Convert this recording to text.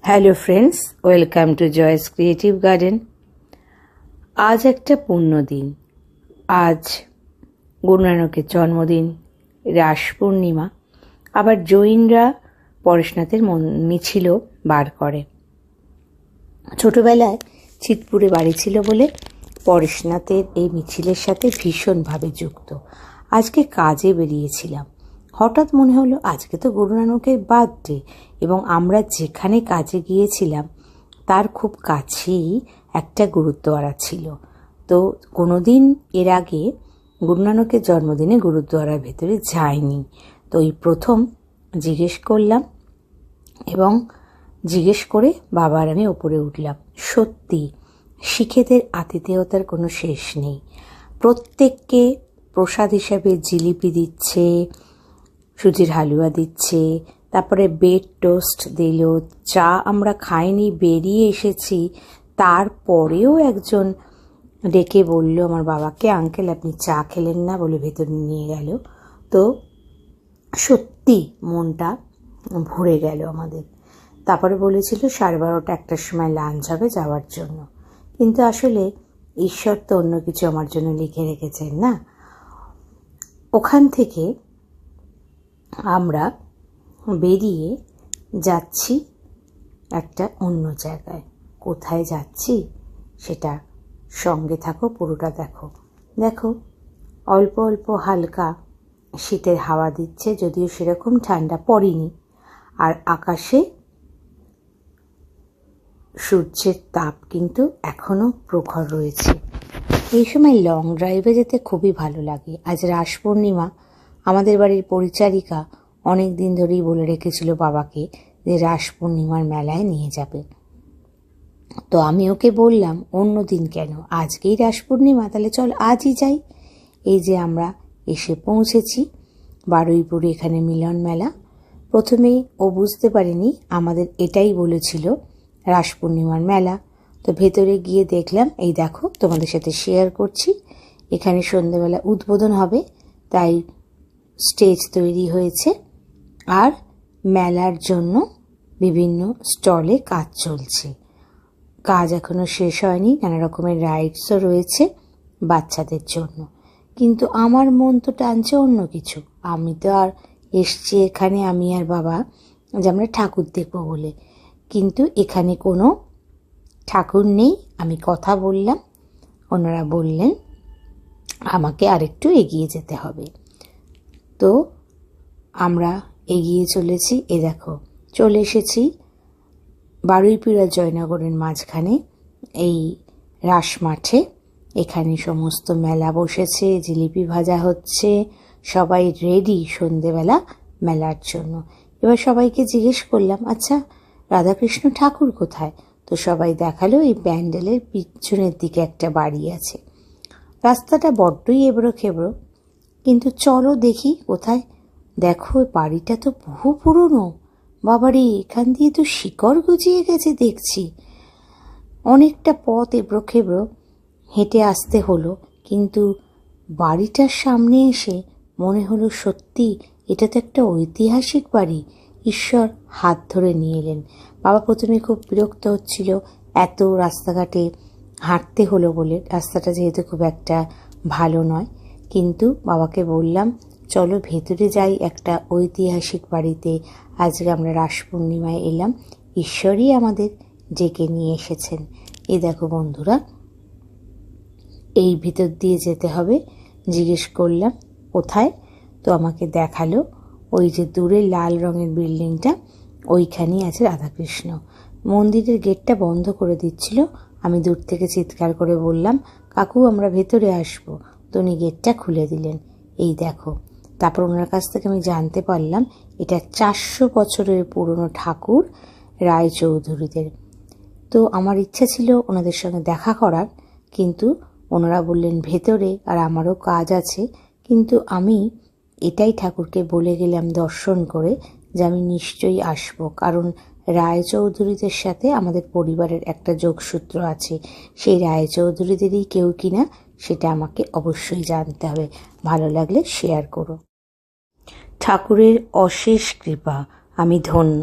Hello friends, welcome to Joyce creative garden. আজ একটা পুণ্য দিন। আজ গুরু নানকের জন্মদিন, রাস পূর্ণিমা। আবার জৈনরা পরেশনাথের মিছিলও বার করে। ছোটবেলায় চিতপুরে বাড়ি ছিল বলে পরেশনাথের এই মিছিলের সাথে ভীষণভাবে যুক্ত। আজকে কাজে বেরিয়েছিলাম, হঠাৎ মনে হলো আজকে তো গুরু নানকের বার্থডে, এবং আমরা যেখানে কাজে গিয়েছিলাম তার খুব কাছেই একটা গুরুদ্বারা ছিল। তো কোনোদিন এর আগে গুরু নানকের জন্মদিনে গুরুদ্বারার ভেতরে যাইনি। তো এই প্রথম জিজ্ঞেস করলাম, এবং জিজ্ঞেস করে বাবা আর আমি ওপরে উঠলাম। সত্যি শিখেদের আতিথেয়তার কোনো শেষ নেই। প্রত্যেককে প্রসাদ হিসাবে জিলিপি দিচ্ছে, সুজির হালুয়া দিচ্ছে, তারপরে বেড টোস্ট দিল। চা আমরা খাইনি, বেরিয়ে এসেছি, তারপরেও একজন ডেকে বলল আমার বাবাকে, আঙ্কেল আপনি চা খেলেন না, বলে ভেতরে নিয়ে গেল। তো সত্যি মনটা ভরে গেল আমাদের। তারপরে বলেছিল 12:30 একটার সময় লাঞ্চ হবে, যাওয়ার জন্য। কিন্তু আসলে ঈশ্বর তো অন্য কিছু আমার জন্য লিখে রেখেছেন না। ওখান থেকে আমরা বেরিয়ে যাচ্ছি একটা অন্য জায়গায়। কোথায় যাচ্ছি সেটা সঙ্গে থাকো, পুরোটা দেখো। দেখো অল্প অল্প হালকা শীতের হাওয়া দিচ্ছে, যদিও সেরকম ঠান্ডা পড়েনি। আর আকাশে সূর্যের তাপ কিন্তু এখনও প্রখর রয়েছে। এই সময় লং ড্রাইভে যেতে খুবই ভালো লাগে। আজ রাস পূর্ণিমা। আমাদের বাড়ির পরিচারিকা অনেক দিন ধরেই বলে রেখেছিল বাবাকে যে রাস পূর্ণিমার মেলায় নিয়ে যাবে। তো আমি ওকে বললাম অন্য দিন কেন, আজকেই রাস পূর্ণিমা, তাহলে চল আজই যাই। এই যে আমরা এসে পৌঁছেছি বারুইপুরে, এখানে মিলন মেলা। প্রথমেই ও বুঝতে পারেনি, আমাদের এটাই বলেছিল রাস পূর্ণিমার মেলা। তো ভেতরে গিয়ে দেখলাম, এই দেখো তোমাদের সাথে শেয়ার করছি, এখানে সন্ধ্যেবেলা উদ্বোধন হবে, তাই স্টেজ তৈরি হয়েছে। আর মেলার জন্য বিভিন্ন স্টলে কাজ চলছে। কাজ এখনো শেষ হয়নি, নানা রকমের রাইডসও রয়েছে বাচ্চাদের জন্য। কিন্তু আমার মন তো টানছে অন্য কিছু। আমি তো আর এসছি এখানে, আমি আর বাবা, যে আমরা ঠাকুর দেখবো বলে। কিন্তু এখানে কোনো ঠাকুর নেই। আমি কথা বললাম, ওনারা বললেন আমাকে আরেকটু এগিয়ে যেতে হবে। তো আমরা এগিয়ে চলেছি। এ দেখো চলে এসেছি বারুইপুর আর জয়নগরের মাঝখানে এই রাস মাঠে। এখানে সমস্ত মেলা বসেছে, জিলিপি ভাজা হচ্ছে, সবাই রেডি সন্ধেবেলা মেলার জন্য। এবার সবাইকে জিজ্ঞেস করলাম, আচ্ছা রাধাকৃষ্ণ ঠাকুর কোথায়? তো সবাই দেখালো এই প্যান্ডেলের পিছনের দিকে একটা বাড়ি আছে। রাস্তাটা বড্ডই এবড়ো খেবড়ো, কিন্তু চলো দেখি কোথায়। দেখো বাড়িটা তো বহু পুরনো। বাবারে, এখান দিয়ে তো শিকড় গজিয়ে গেছে দেখছি। অনেকটা পথ এবড়ো খেবড়ো হেঁটে আসতে হলো, কিন্তু বাড়িটার সামনে এসে মনে হলো সত্যি এটা তো একটা ঐতিহাসিক বাড়ি। ঈশ্বর হাত ধরে নিয়ে এলেন। বাবা প্রথমে খুব বিরক্ত হচ্ছিল, এত রাস্তাঘাটে হাঁটতে হলো বলে, রাস্তাটা যেহেতু খুব একটা ভালো নয়। কিন্তু বাবাকে বললাম চলো ভেতরে যাই একটা ঐতিহাসিক বাড়িতে। আজকে আমরা রাস পূর্ণিমায় এলাম, ঈশ্বরই আমাদের ডেকে নিয়ে এসেছেন। এই দেখো বন্ধুরা, এই ভিতর দিয়ে যেতে হবে। জিজ্ঞেস করলাম কোথায়, তো আমাকে দেখালো ওই যে দূরে লাল রঙের বিল্ডিংটা, ওইখানেই আছে রাধাকৃষ্ণ। মন্দিরের গেটটা বন্ধ করে দিচ্ছিল। আমি দূর থেকে চিৎকার করে বললাম, কাকু আমরা ভেতরে আসবো। তো উনি গেটটা খুলে দিলেন। এই দেখো, তারপর ওনার কাছ থেকে আমি জানতে পারলাম এটা 400 বছরের পুরনো ঠাকুর রায়চৌধুরীদের। তো আমার ইচ্ছা ছিল ওনাদের সঙ্গে দেখা করার, কিন্তু ওনারা বললেন ভেতরে, আর আমারও কাজ আছে। কিন্তু আমি এটাই ঠাকুরকে বলে গেলাম দর্শন করে যে আমি নিশ্চয়ই আসব, কারণ রায়চৌধুরীদের সাথে আমাদের পরিবারের একটা যোগসূত্র আছে। সেই রায়চৌধুরীদেরই কেউ কিনা সেটা আমাকে অবশ্যই জানতে হবে। ভালো লাগলে শেয়ার করো। ঠাকুরের অশেষ কৃপা, আমি ধন্য।